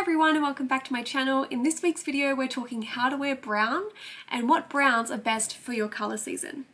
everyone and welcome back to my channel. In this week's video we're talking how to wear brown and what browns are best for your colour season.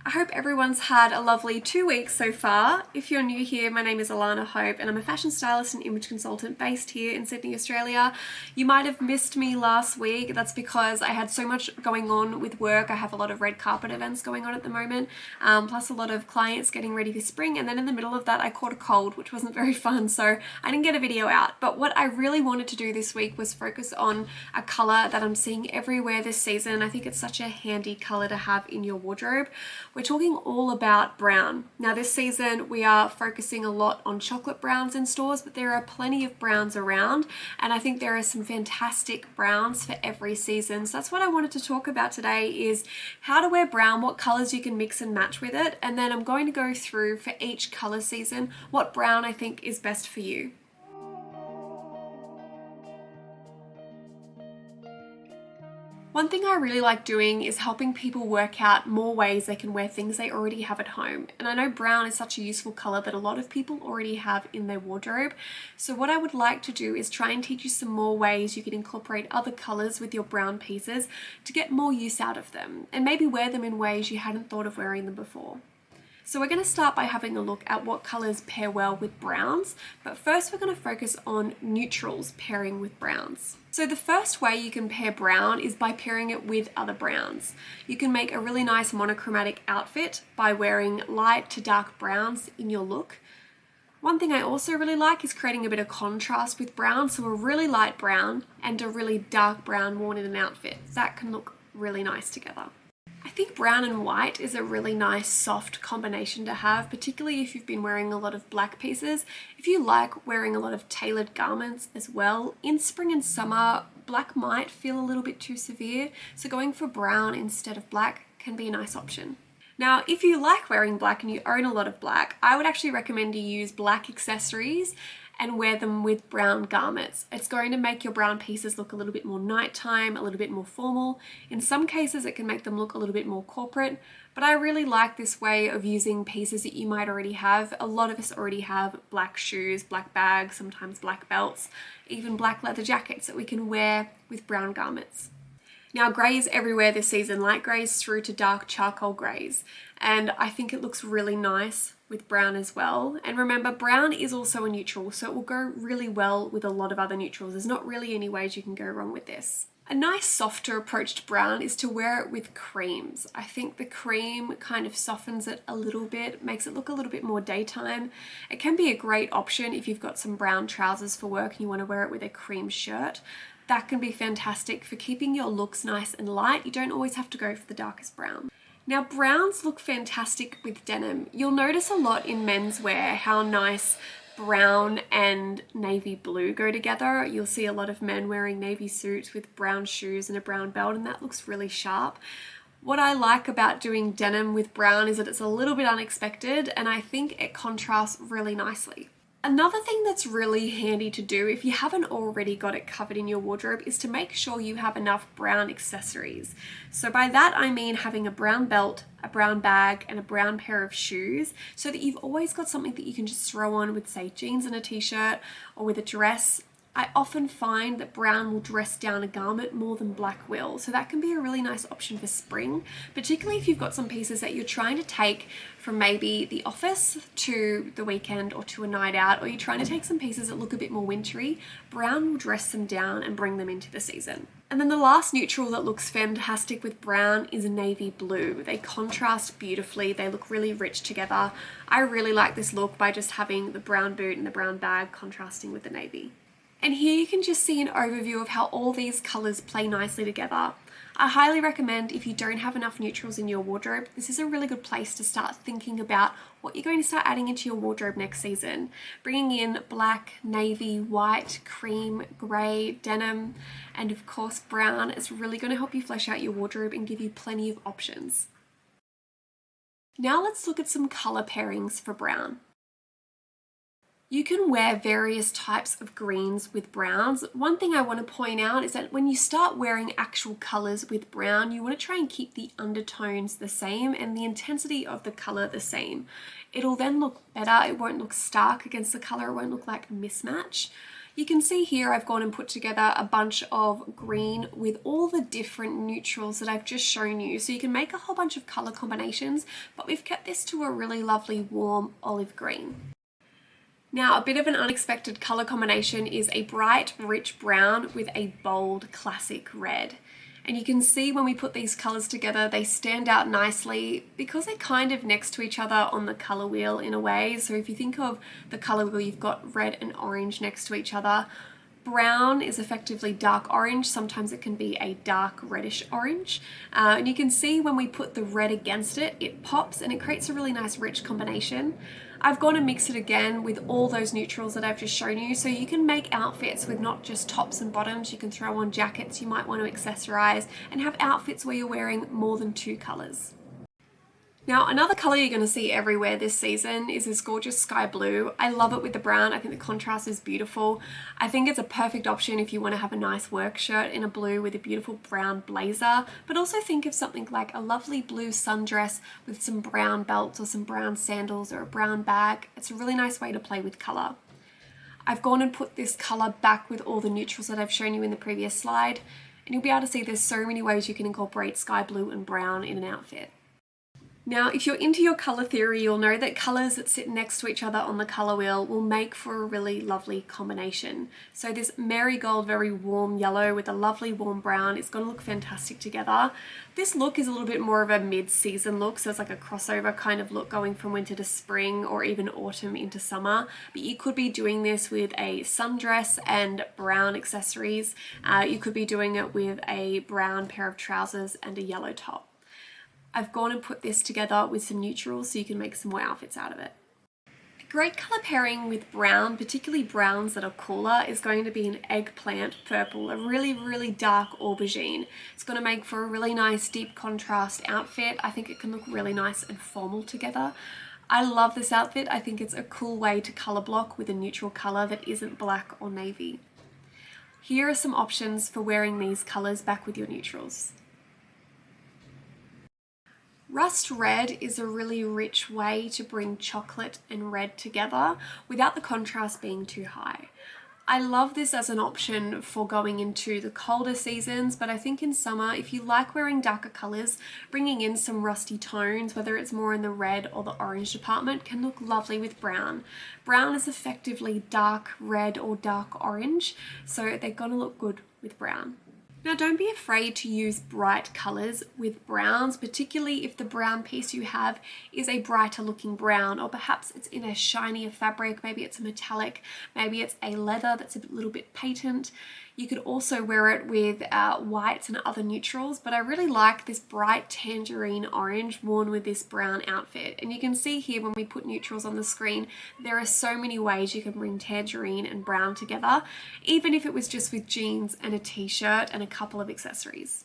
I hope everyone's had a lovely 2 weeks so far. If you're new here, my name is Alarna and I'm a fashion stylist and image consultant based here in Sydney, Australia. You might have missed me last week. That's because I had so much going on with work. I have a lot of red carpet events going on at the moment, plus a lot of clients getting ready for spring. And then in the middle of that, I caught a cold, which wasn't very fun. So I didn't get a video out. But what I really wanted to do this week was focus on a color that I'm seeing everywhere this season. I think it's such a handy color to have in your wardrobe. We're talking all about brown. Now this season we are focusing a lot on chocolate browns in stores, but there are plenty of browns around and I think there are some fantastic browns for every season. So that's what I wanted to talk about today, is how to wear brown, what colors you can mix and match with it, and then I'm going to go through for each color season what brown I think is best for you. One thing I really like doing is helping people work out more ways they can wear things they already have at home. And I know brown is such a useful color that a lot of people already have in their wardrobe. So what I would like to do is try and teach you some more ways you can incorporate other colors with your brown pieces to get more use out of them and maybe wear them in ways you hadn't thought of wearing them before. So we're going to start by having a look at what colors pair well with browns, but first we're going to focus on neutrals pairing with browns. So the first way you can pair brown is by pairing it with other browns. You can make a really nice monochromatic outfit by wearing light to dark browns in your look. One thing I also really like is creating a bit of contrast with brown, so a really light brown and a really dark brown worn in an outfit. That can look really nice together. I think brown and white is a really nice soft combination to have, particularly if you've been wearing a lot of black pieces. If you like wearing a lot of tailored garments as well, in spring and summer, black might feel a little bit too severe, so going for brown instead of black can be a nice option. Now, if you like wearing black and you own a lot of black, I would actually recommend you use black accessories and wear them with brown garments. It's going to make your brown pieces look a little bit more nighttime, a little bit more formal. In some cases, it can make them look a little bit more corporate, but I really like this way of using pieces that you might already have. A lot of us already have black shoes, black bags, sometimes black belts, even black leather jackets that we can wear with brown garments. Now, grey is everywhere this season, light greys through to dark charcoal greys, and I think it looks really nice with brown as well. And remember, brown is also a neutral, so it will go really well with a lot of other neutrals. There's not really any ways you can go wrong with this. A nice softer approach to brown is to wear it with creams. I think the cream kind of softens it a little bit, makes it look a little bit more daytime. It can be a great option if you've got some brown trousers for work and you want to wear it with a cream shirt. That can be fantastic for keeping your looks nice and light. You don't always have to go for the darkest brown. Now, browns look fantastic with denim. You'll notice a lot in menswear how nice brown and navy blue go together. You'll see a lot of men wearing navy suits with brown shoes and a brown belt, and that looks really sharp. What I like about doing denim with brown is that it's a little bit unexpected, and I think it contrasts really nicely. Another thing that's really handy to do if you haven't already got it covered in your wardrobe is to make sure you have enough brown accessories. So by that I mean having a brown belt, a brown bag, and a brown pair of shoes, so that you've always got something that you can just throw on with, say, jeans and a t-shirt or with a dress. I often find that brown will dress down a garment more than black will, so that can be a really nice option for spring, particularly if you've got some pieces that you're trying to take from maybe the office to the weekend or to a night out, or you're trying to take some pieces that look a bit more wintry. Brown will dress them down and bring them into the season. And then the last neutral that looks fantastic with brown is navy blue. They contrast beautifully, they look really rich together. I really like this look by just having the brown boot and the brown bag contrasting with the navy. And here you can just see an overview of how all these colors play nicely together. I highly recommend, if you don't have enough neutrals in your wardrobe, this is a really good place to start thinking about what you're going to start adding into your wardrobe next season. Bringing in black, navy, white, cream, grey, denim, and of course brown is really going to help you flesh out your wardrobe and give you plenty of options. Now let's look at some color pairings for brown. You can wear various types of greens with browns. One thing I want to point out is that when you start wearing actual colors with brown, you want to try and keep the undertones the same and the intensity of the color the same. It'll then look better. It won't look stark against the color. It won't look like a mismatch. You can see here I've gone and put together a bunch of green with all the different neutrals that I've just shown you. So you can make a whole bunch of color combinations, but we've kept this to a really lovely warm olive green. Now, a bit of an unexpected color combination is a bright, rich brown with a bold, classic red. And you can see when we put these colors together, they stand out nicely because they're kind of next to each other on the color wheel in a way. So if you think of the color wheel, you've got red and orange next to each other. Brown is effectively dark orange. Sometimes it can be a dark reddish orange. And you can see when we put the red against it, it pops and it creates a really nice rich combination. I've gone and mixed it again with all those neutrals that I've just shown you. So you can make outfits with not just tops and bottoms. You can throw on jackets you might want to accessorize and have outfits where you're wearing more than two colors. Now, another color you're going to see everywhere this season is this gorgeous sky blue. I love it with the brown. I think the contrast is beautiful. I think it's a perfect option if you want to have a nice work shirt in a blue with a beautiful brown blazer, but also think of something like a lovely blue sundress with some brown belts or some brown sandals or a brown bag. It's a really nice way to play with color. I've gone and put this color back with all the neutrals that I've shown you in the previous slide, and you'll be able to see there's so many ways you can incorporate sky blue and brown in an outfit. Now, if you're into your color theory, you'll know that colors that sit next to each other on the color wheel will make for a really lovely combination. So this marigold, very warm yellow with a lovely warm brown is going to look fantastic together. This look is a little bit more of a mid-season look, so it's like a crossover kind of look going from winter to spring or even autumn into summer. But you could be doing this with a sundress and brown accessories. You could be doing it with a brown pair of trousers and a yellow top. I've gone and put this together with some neutrals so you can make some more outfits out of it. A great color pairing with brown, particularly browns that are cooler, is going to be an eggplant purple, a really, really dark aubergine. It's going to make for a really nice deep contrast outfit. I think it can look really nice and formal together. I love this outfit. I think it's a cool way to color block with a neutral color that isn't black or navy. Here are some options for wearing these colors back with your neutrals. Rust red is a really rich way to bring chocolate and red together without the contrast being too high. I love this as an option for going into the colder seasons, but I think in summer, if you like wearing darker colors, bringing in some rusty tones, whether it's more in the red or the orange department, can look lovely with brown. Brown is effectively dark red or dark orange, so they're gonna look good with brown. Now, don't be afraid to use bright colors with browns, particularly if the brown piece you have is a brighter looking brown, or perhaps it's in a shinier fabric, maybe it's a metallic, maybe it's a leather that's a little bit patent. You could also wear it with whites and other neutrals, but I really like this bright tangerine orange worn with this brown outfit. And you can see here when we put neutrals on the screen, there are so many ways you can bring tangerine and brown together, even if it was just with jeans and a t-shirt and a couple of accessories.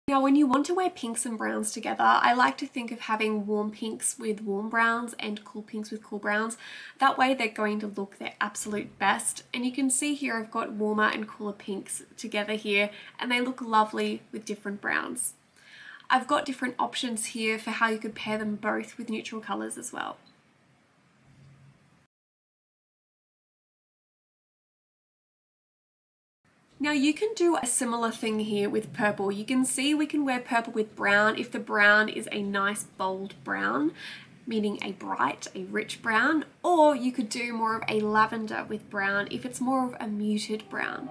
Now, when you want to wear pinks and browns together, I like to think of having warm pinks with warm browns and cool pinks with cool browns. That way they're going to look their absolute best. And you can see here I've got warmer and cooler pinks together here, and they look lovely with different browns. I've got different options here for how you could pair them both with neutral colors as well. Now you can do a similar thing here with purple. You can see we can wear purple with brown if the brown is a nice bold brown, meaning a bright, a rich brown, or you could do more of a lavender with brown if it's more of a muted brown.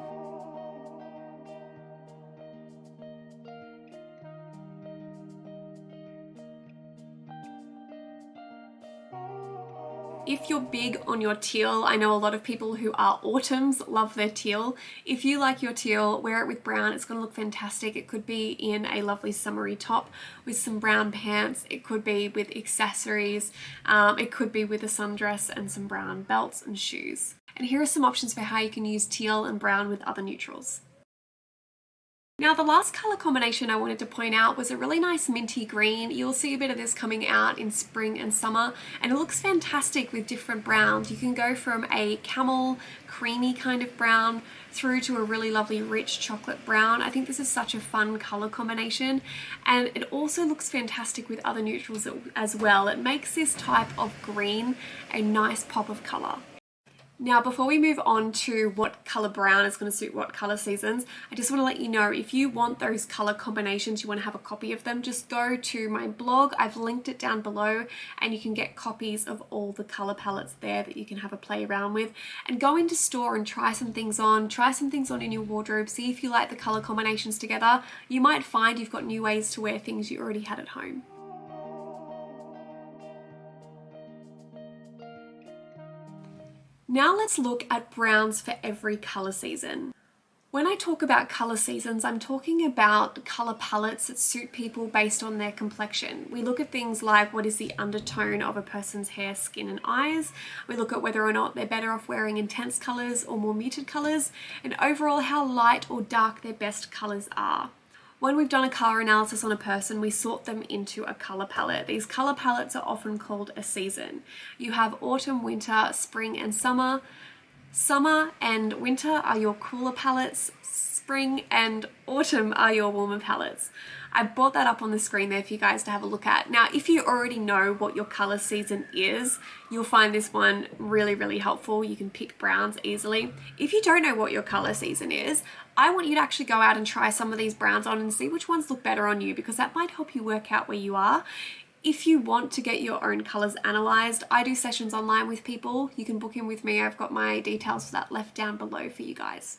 If you're big on your teal, I know a lot of people who are autumns love their teal. If you like your teal, wear it with brown. It's going to look fantastic. It could be in a lovely summery top with some brown pants. It could be with accessories. It could be with a sundress and some brown belts and shoes. And here are some options for how you can use teal and brown with other neutrals. Now the last color combination I wanted to point out was a really nice minty green. You'll see a bit of this coming out in spring and summer, and it looks fantastic with different browns. You can go from a camel creamy kind of brown through to a really lovely rich chocolate brown. I think this is such a fun color combination, and it also looks fantastic with other neutrals as well. It makes this type of green a nice pop of color. Now, before we move on to what color brown is going to suit what color seasons, I just want to let you know, if you want those color combinations, you want to have a copy of them, just go to my blog. I've linked it down below, and you can get copies of all the color palettes there that you can have a play around with, and go into store and try some things on in your wardrobe, see if you like the color combinations together. You might find you've got new ways to wear things you already had at home. Now let's look at browns for every color season. When I talk about color seasons, I'm talking about color palettes that suit people based on their complexion. We look at things like what is the undertone of a person's hair, skin, and eyes. We look at whether or not they're better off wearing intense colors or more muted colors, and overall how light or dark their best colors are. When we've done a color analysis on a person, we sort them into a color palette. These color palettes are often called a season. You have autumn, winter, spring, and summer. Summer and winter are your cooler palettes. Spring and autumn are your warmer palettes. I brought that up on the screen there for you guys to have a look at. Now, if you already know what your color season is, you'll find this one really, really helpful. You can pick browns easily. If you don't know what your color season is, I want you to actually go out and try some of these browns on and see which ones look better on you, because that might help you work out where you are. If you want to get your own colors analyzed, I do sessions online with people. You can book in with me. I've got my details for that left down below for you guys.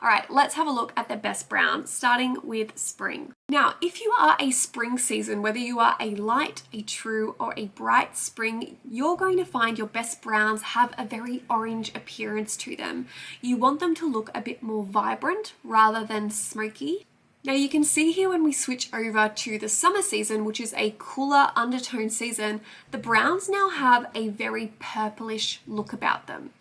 All right, let's have a look at the best brown, starting with spring. Now, if you are a spring season, whether you are a light, a true, or a bright spring, you're going to find your best browns have a very orange appearance to them. You want them to look a bit more vibrant rather than smoky. Now you can see here when we switch over to the summer season, which is a cooler undertone season, the browns now have a very purplish look about them.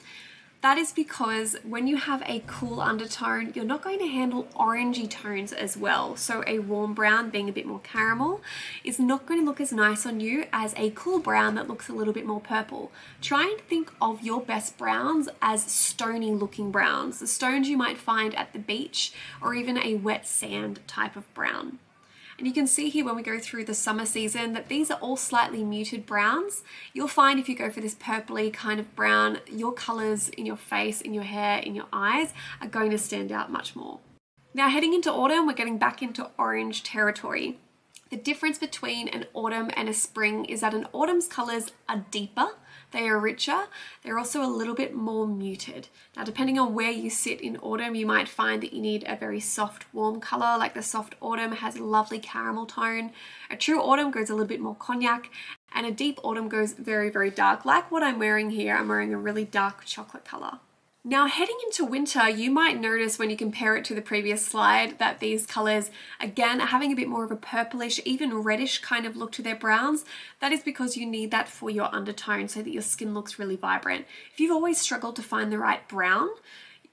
That is because when you have a cool undertone, you're not going to handle orangey tones as well. So a warm brown being a bit more caramel is not going to look as nice on you as a cool brown that looks a little bit more purple. Try and think of your best browns as stony looking browns, the stones you might find at the beach or even a wet sand type of brown. And you can see here when we go through the summer season that these are all slightly muted browns. You'll find if you go for this purpley kind of brown, your colors in your face, in your hair, in your eyes are going to stand out much more. Now heading into autumn, we're getting back into orange territory. The difference between an autumn and a spring is that an autumn's colors are deeper, they are richer, they're also a little bit more muted. Now, depending on where you sit in autumn, you might find that you need a very soft, warm color, like the soft autumn has a lovely caramel tone. A true autumn goes a little bit more cognac, and a deep autumn goes very, very dark. Like what I'm wearing here, I'm wearing a really dark chocolate color. Now heading into winter, you might notice when you compare it to the previous slide that these colors, again, are having a bit more of a purplish, even reddish kind of look to their browns. That is because you need that for your undertone so that your skin looks really vibrant. If you've always struggled to find the right brown,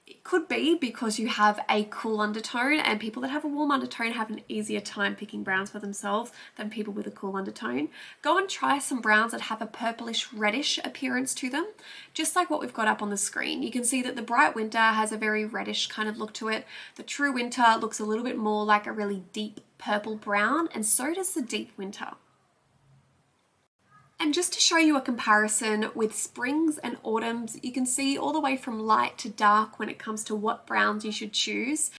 it could be because you have a cool undertone, and people that have a warm undertone have an easier time picking browns for themselves than people with a cool undertone. Go and try some browns that have a purplish reddish appearance to them, just like what we've got up on the screen. You can see that the bright winter has a very reddish kind of look to it. The true winter looks a little bit more like a really deep purple brown, and so does the deep winter. And just to show you a comparison with springs and autumns, you can see all the way from light to dark when it comes to what browns you should choose.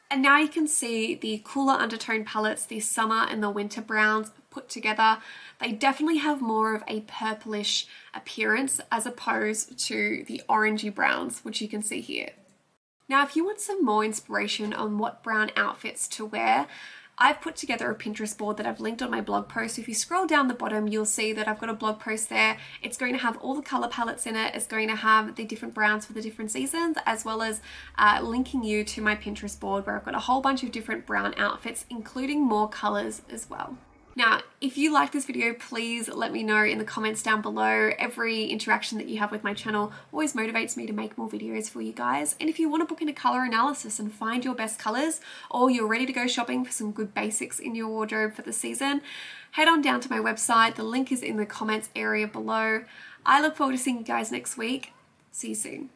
And now you can see the cooler undertone palettes, the summer and the winter browns put together. They definitely have more of a purplish appearance as opposed to the orangey browns, which you can see here. Now, if you want some more inspiration on what brown outfits to wear, I've put together a Pinterest board that I've linked on my blog post. If you scroll down the bottom, you'll see that I've got a blog post there. It's going to have all the color palettes in it. It's going to have the different browns for the different seasons, as well as linking you to my Pinterest board where I've got a whole bunch of different brown outfits, including more colors as well. Now, if you like this video, please let me know in the comments down below. Every interaction that you have with my channel always motivates me to make more videos for you guys. And if you want to book in a color analysis and find your best colors, or you're ready to go shopping for some good basics in your wardrobe for the season, head on down to my website. The link is in the comments area below. I look forward to seeing you guys next week. See you soon.